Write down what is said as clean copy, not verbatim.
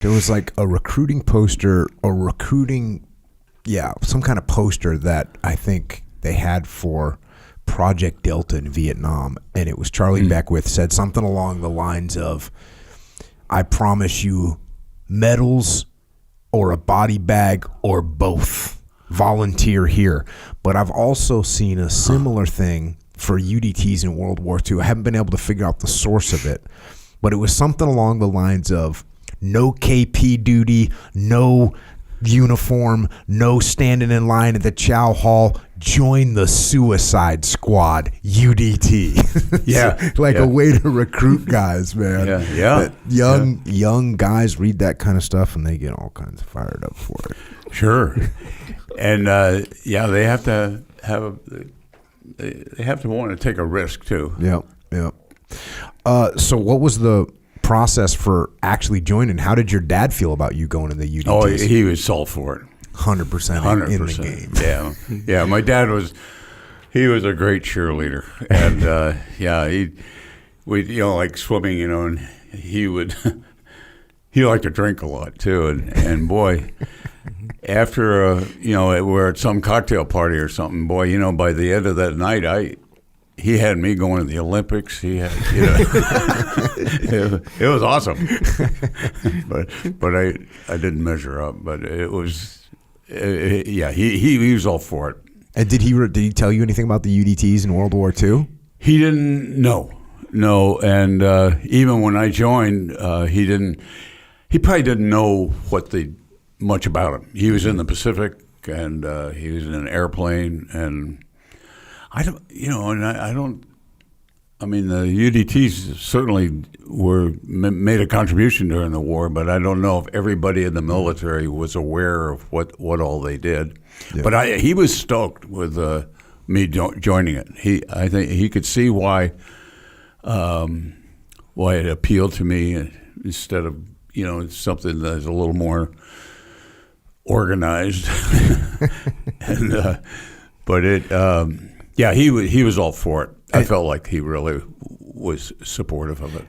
There was like a recruiting poster, some kind of poster that I think they had for Project Delta in Vietnam, and it was Charlie Beckwith said something along the lines of, "I promise you medals or a body bag or both. Volunteer here." But I've also seen a similar thing for UDTs in World War II. I haven't been able to figure out the source of it, but it was something along the lines of no KP duty, no uniform, no standing in line at the chow hall, join the suicide squad, UDT. A way to recruit guys, man. Young guys read that kind of stuff and they get all kinds of fired up for it. Sure. And they have to want to take a risk too. Yep. So what was the process for actually joining? How did your dad feel about you going to the UDTs? Oh, he was all for it. 100% in the game. Yeah. My dad was a great cheerleader, and we like swimming, and he liked to drink a lot too, and boy, after we're at some cocktail party or something, boy, by the end of that night, he had me going to the Olympics. He had, it was awesome, but I didn't measure up. But it was, he was all for it. And did he tell you anything about the UDTs in World War II? He didn't. No, and even when I joined, he probably didn't know much about him. He was in the Pacific, and he was in an airplane, and the UDTs certainly made a contribution during the war, but I don't know if everybody in the military was aware of what all they did. Yeah. But he was stoked with me joining it. I think he could see why it appealed to me instead of something that's a little more organized. And but it. He was all for it. I felt like he really was supportive of it.